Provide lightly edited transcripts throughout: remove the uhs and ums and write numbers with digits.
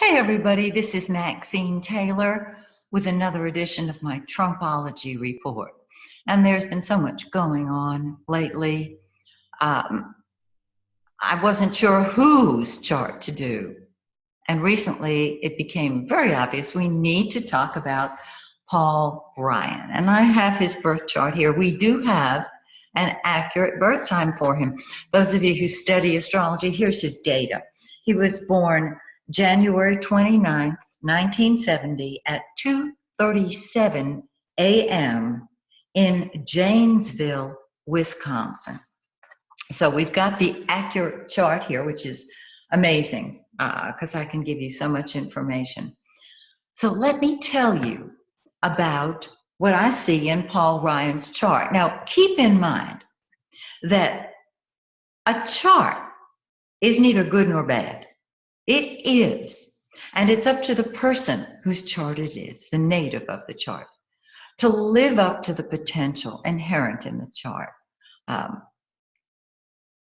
Hey everybody, this is Maxine Taylor with another edition of my Trumpology report. And there's been so much going on lately. I wasn't sure whose chart to do. And recently it became very obvious we need to talk about Paul Ryan. And I have his birth chart here. We do have an accurate birth time for him. Those of you who study astrology, here's his data. He was born January 29th, 1970 at 2:37 a.m. in Janesville, Wisconsin. So we've got the accurate chart here, which is amazing because I can give you so much information. So let me tell you about what I see in Paul Ryan's chart. Now, keep in mind that a chart is neither good nor bad. It is, and it's up to the person whose chart it is, the native of the chart, to live up to the potential inherent in the chart.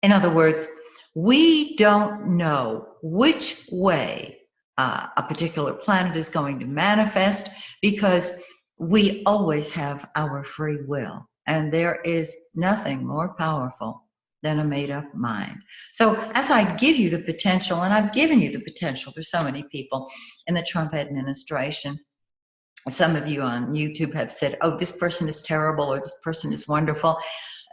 In other words, we don't know which way a particular planet is going to manifest because we always have our free will, and there is nothing more powerful than a made-up mind. So as I give you the potential, and I've given you the potential for so many people in the Trump administration, some of you on YouTube have said, oh, this person is terrible or this person is wonderful.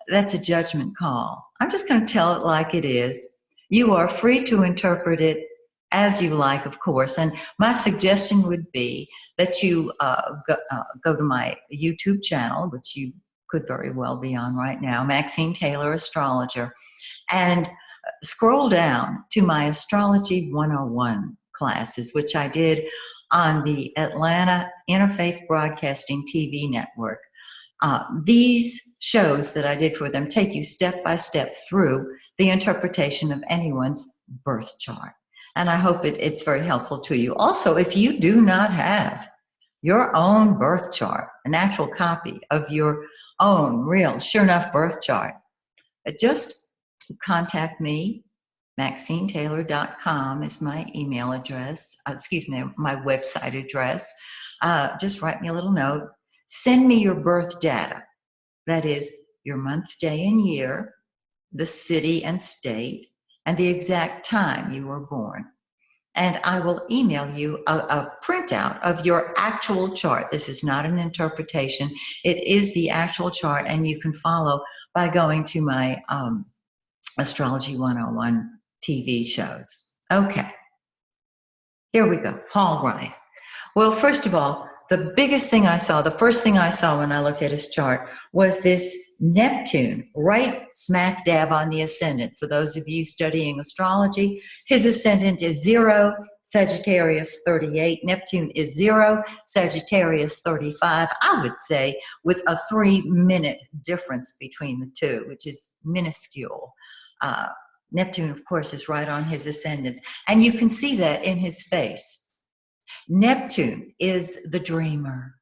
That's a judgment call. I'm just going to tell it like it is. You are free to interpret it as you like, of course. And my suggestion would be that you go to my YouTube channel, which you could very well be on right now, Maxine Taylor, astrologer, and scroll down to my Astrology 101 classes, which I did on the Atlanta Interfaith Broadcasting TV network. These shows that I did for them take you step by step through the interpretation of anyone's birth chart. And I hope it's very helpful to you. Also, if you do not have your own birth chart, an actual copy of your own real, sure enough birth chart, just contact me. MaxineTaylor.com is my email address, my website address. Just write me a little note. Send me your birth data. That is your month, day, and year, the city and state, and the exact time you were born. And I will email you a printout of your actual chart. This is not an interpretation. It is the actual chart, and you can follow by going to my Astrology 101 TV shows. Okay, here we go. Paul Ryan. Well, first of all, the biggest thing I saw, the first thing I saw when I looked at his chart was this Neptune, right smack dab on the ascendant. For those of you studying astrology, his ascendant is 0, Sagittarius 38. Neptune is 0, Sagittarius 35. I would say with a 3-minute difference between the two, which is minuscule. Neptune, of course, is right on his ascendant. And you can see that in his face. Neptune is the dreamer.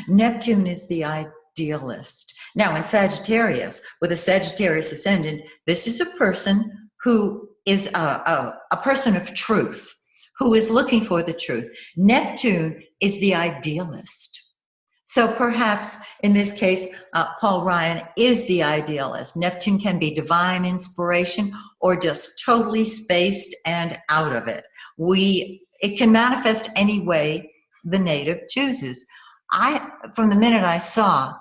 Neptune is the idealist. Now, in Sagittarius, with a Sagittarius ascendant, this is a person who is a person of truth, who is looking for the truth. Neptune is the idealist. So perhaps in this case, Paul Ryan is the idealist. Neptune can be divine inspiration or just totally spaced and out of it. It can manifest any way the native chooses. From the minute I saw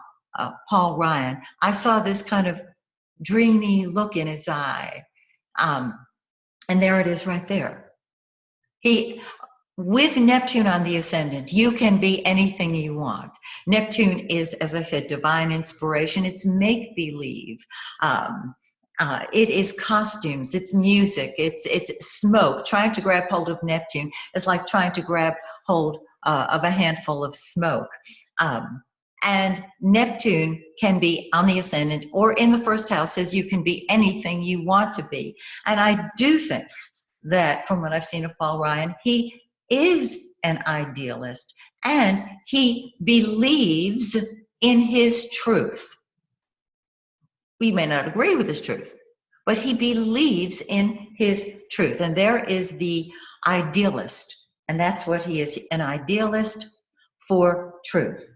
Paul Ryan, I saw this kind of dreamy look in his eye. And there it is right there. With Neptune on the ascendant, you can be anything you want. Neptune is, as I said, divine inspiration. It's make-believe. It is costumes, it's music, it's smoke. Trying to grab hold of Neptune is like trying to grab hold of a handful of smoke. And Neptune can be on the ascendant or in the first house, as you can be anything you want to be. And I do think that from what I've seen of Paul Ryan, he is an idealist and he believes in his truth. We may not agree with his truth, but he believes in his truth. And there is the idealist And that's what he is, an idealist for truth,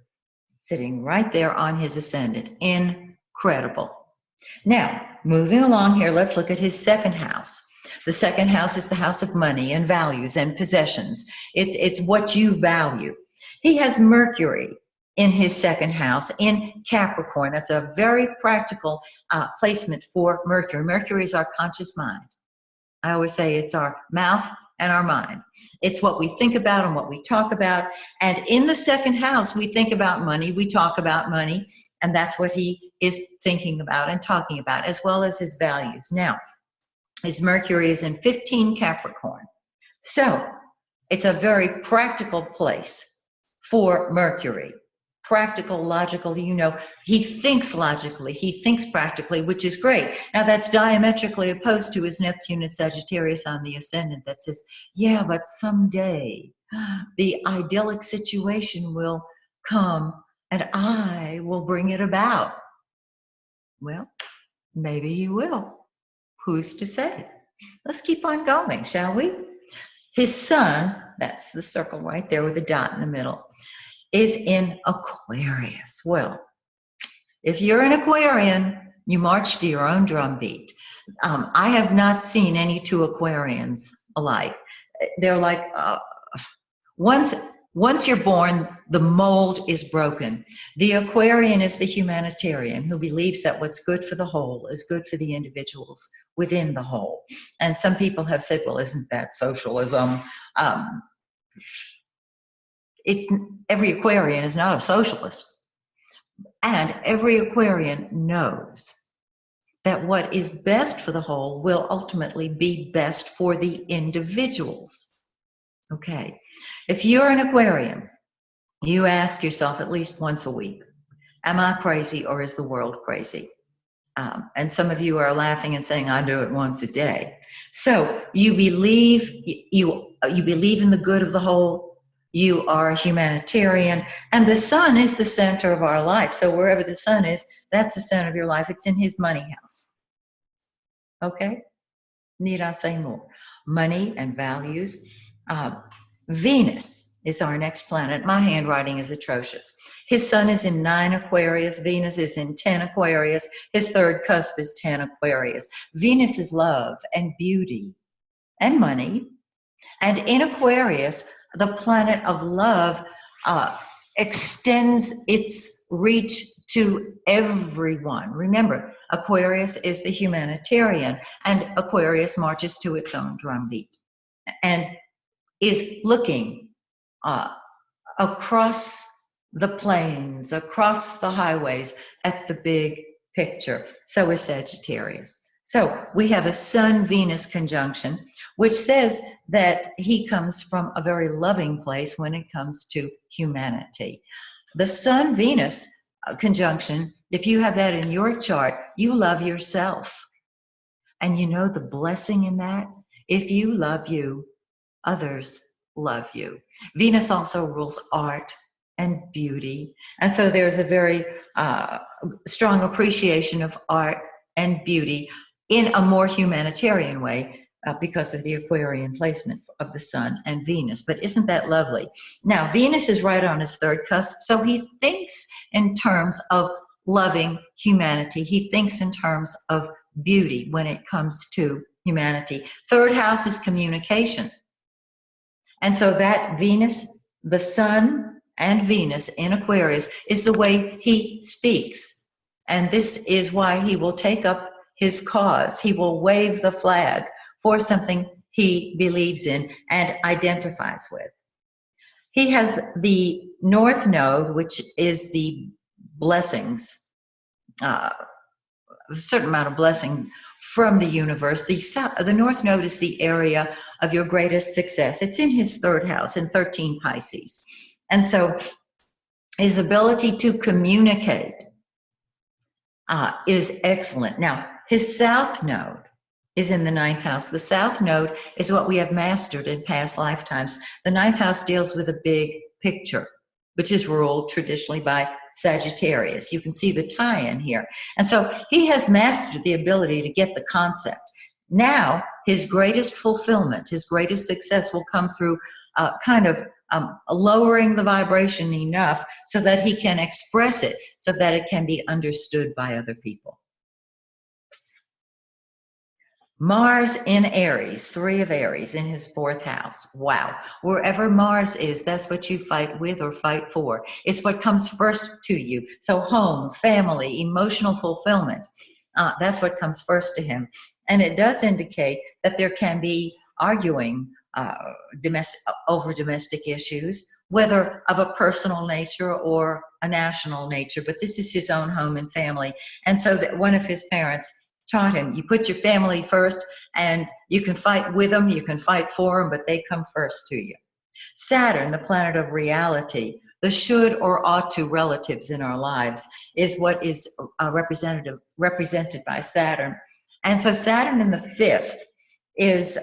sitting right there on his ascendant. Incredible. Now, moving along here, let's look at his second house. The second house is the house of money and values and possessions. It's what you value. He has Mercury in his second house in Capricorn. That's a very practical placement for Mercury. Mercury is our conscious mind. I always say it's our mouth and our mind. It's what we think about and what we talk about. And in the second house, we think about money, we talk about money, and that's what he is thinking about and talking about, as well as his values. Now, his Mercury is in 15 Capricorn. So it's a very practical place for Mercury. Practical, logical, you know, he thinks logically, he thinks practically, which is great. Now that's diametrically opposed to his Neptune and Sagittarius on the ascendant that says, yeah, but someday the idyllic situation will come and I will bring it about. Well, maybe he will. Who's to say? Let's keep on going, shall we? His sun, that's the circle right there with a dot in the middle, is in Aquarius. Well, if you're an Aquarian, you march to your own drumbeat. I have not seen any two Aquarians alike. They're like, once you're born, the mold is broken. The Aquarian is the humanitarian who believes that what's good for the whole is good for the individuals within the whole. And some people have said, well, isn't that socialism? Every Aquarian is not a socialist. And every Aquarian knows that what is best for the whole will ultimately be best for the individuals. Okay. If you're an Aquarian, you ask yourself at least once a week, am I crazy or is the world crazy? And some of you are laughing and saying, I do it once a day. So you believe in the good of the whole. You are a humanitarian, and the sun is the center of our life. So wherever the sun is, that's the center of your life. It's in his money house. Okay? Need I say more? Money and values. Venus is our next planet. My handwriting is atrocious. His sun is in 9 Aquarius. Venus is in 10 Aquarius. His third cusp is 10 Aquarius. Venus is love and beauty and money. And in Aquarius, the planet of love extends its reach to everyone. Remember, Aquarius is the humanitarian, and Aquarius marches to its own drumbeat and is looking across the plains, across the highways at the big picture. So is Sagittarius. So we have a Sun-Venus conjunction, which says that he comes from a very loving place when it comes to humanity. The Sun-Venus conjunction, if you have that in your chart, you love yourself. And you know the blessing in that? If you love you, others love you. Venus also rules art and beauty. And so there's a very strong appreciation of art and beauty in a more humanitarian way because of the Aquarian placement of the Sun and Venus. But isn't that lovely? Now, Venus is right on his third cusp, so he thinks in terms of loving humanity. He thinks in terms of beauty when it comes to humanity. Third house is communication. And so that Venus, the Sun and Venus in Aquarius is the way he speaks. And this is why he will take up his cause. He will wave the flag for something he believes in and identifies with. He has the North Node, which is the blessings, a certain amount of blessing from the universe. The North Node is the area of your greatest success. It's in his third house, in 13 Pisces. And so his ability to communicate is excellent. Now, his South Node is in the 9th house. The South Node is what we have mastered in past lifetimes. The 9th house deals with a big picture, which is ruled traditionally by Sagittarius. You can see the tie-in here. And so he has mastered the ability to get the concept. Now, his greatest fulfillment, his greatest success will come through kind of lowering the vibration enough so that he can express it, so that it can be understood by other people. Mars in Aries, 3 of Aries in his 4th house. Wow. Wherever Mars is, that's what you fight with or fight for. It's what comes first to you. So home, family, emotional fulfillment, that's what comes first to him. And it does indicate that there can be arguing over domestic issues, whether of a personal nature or a national nature. But this is his own home and family. And so that one of his parents taught him, you put your family first, and you can fight with them, you can fight for them, but they come first to you. Saturn, the planet of reality, the should or ought to relatives in our lives, is what is represented by Saturn. And so Saturn in the 5th is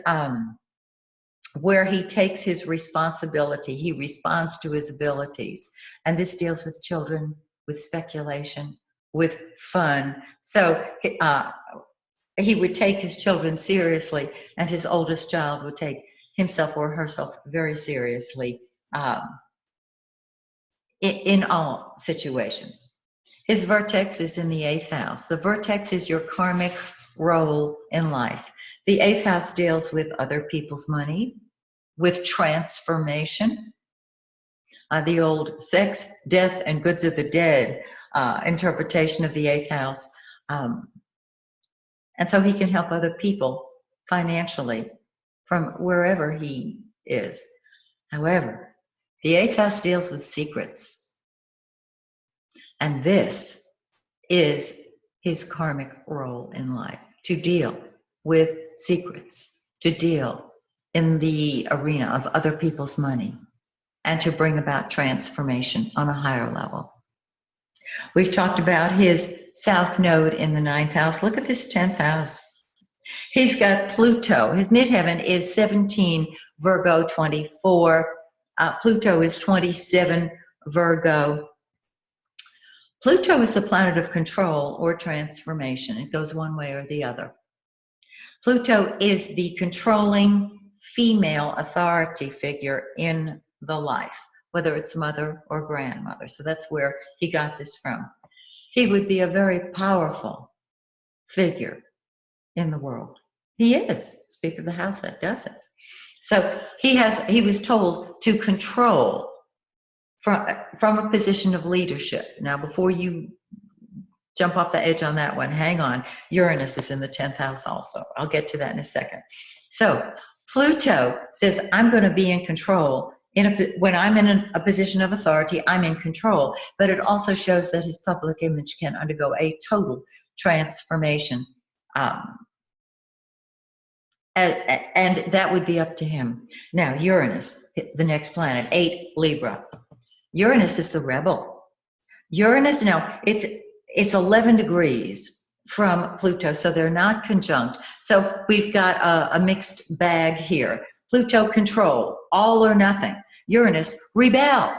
where he takes his responsibility. He responds to his abilities. And this deals with children, with speculation, with fun. So he would take his children seriously, and his oldest child would take himself or herself very seriously in all situations. His vertex is in the 8th house. The vertex is your karmic role in life. The 8th house deals with other people's money, with transformation, the old sex, death, and goods of the dead interpretation of the 8th house. And so he can help other people financially from wherever he is. However, the 8th house deals with secrets. And this is his karmic role in life, to deal with secrets, to deal in the arena of other people's money, and to bring about transformation on a higher level. We've talked about his south node in the 9th house. Look at this 10th house. He's got Pluto. His midheaven is 17 Virgo 24. Pluto is 27 Virgo. Pluto is the planet of control or transformation. It goes one way or the other. Pluto is the controlling female authority figure in the life, whether it's mother or grandmother. So that's where he got this from. He would be a very powerful figure in the world. He is Speaker of the House that does it. So he was told to control from a position of leadership. Now, before you jump off the edge on that one, hang on. Uranus is in the 10th house also. I'll get to that in a second. So Pluto says, I'm going to be in control. When I'm in a position of authority, I'm in control. But it also shows that his public image can undergo a total transformation. And that would be up to him. Now, Uranus, the next planet, 8 Libra. Uranus is the rebel. Uranus, now, it's 11 degrees from Pluto, so they're not conjunct. So we've got a mixed bag here. Pluto, control, all or nothing. Uranus, rebel,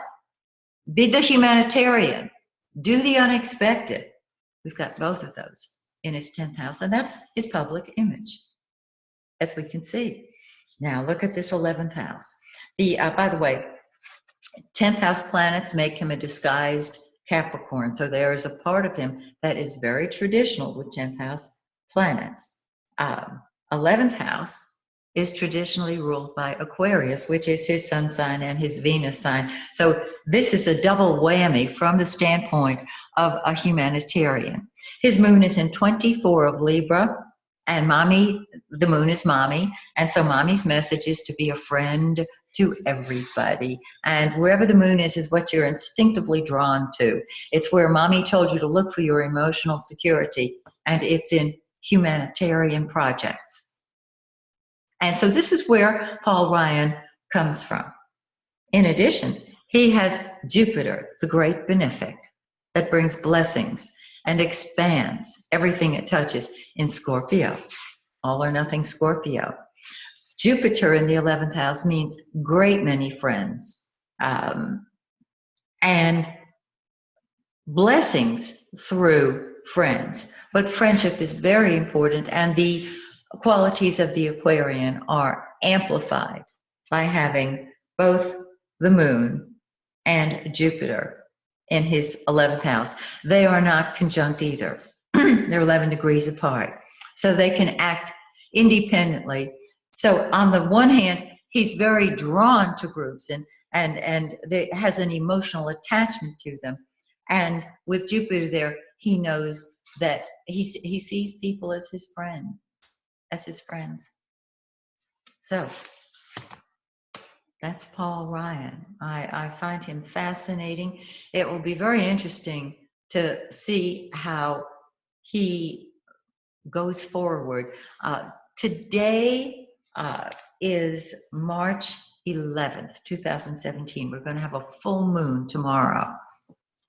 be the humanitarian, do the unexpected. We've got both of those in his 10th house, and that's his public image, as we can see. Now look at this 11th house. By the way, 10th house planets make him a disguised Capricorn. So there is a part of him that is very traditional with 10th house planets. 11th house is traditionally ruled by Aquarius, which is his sun sign and his Venus sign. So this is a double whammy from the standpoint of a humanitarian. His moon is in 24 of Libra, and the moon is mommy, and so mommy's message is to be a friend to everybody. And wherever the moon is what you're instinctively drawn to. It's where mommy told you to look for your emotional security, and it's in humanitarian projects. And so this is where Paul Ryan comes from. In addition, he has Jupiter, the great benefic, that brings blessings and expands everything it touches in Scorpio, all or nothing Scorpio. Jupiter in the 11th house means great many friends and blessings through friends. But friendship is very important, and the qualities of the Aquarian are amplified by having both the moon and Jupiter in his 11th house. They are not conjunct either. They're 11 degrees apart. So they can act independently. So on the one hand, he's very drawn to groups and has an emotional attachment to them. And with Jupiter there, he knows that he sees people as his friends. So that's Paul Ryan. I find him fascinating. It will be very interesting to see how he goes forward. Today is March 11th, 2017. We're going to have a full moon tomorrow.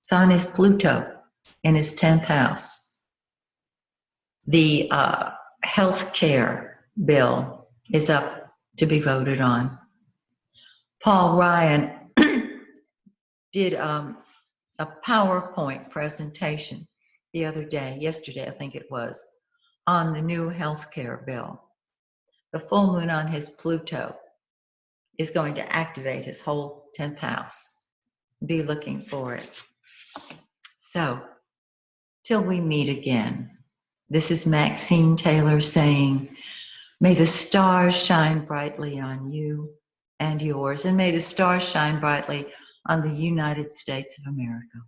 It's on his Pluto in his 10th house. The health care bill is up to be voted on. Paul Ryan did a PowerPoint presentation the other day, yesterday I think it was, on the new health care bill. The full moon on his Pluto is going to activate his whole 10th house. Be looking for it. So, till we meet again, this is Maxine Taylor saying, may the stars shine brightly on you and yours, and may the stars shine brightly on the United States of America.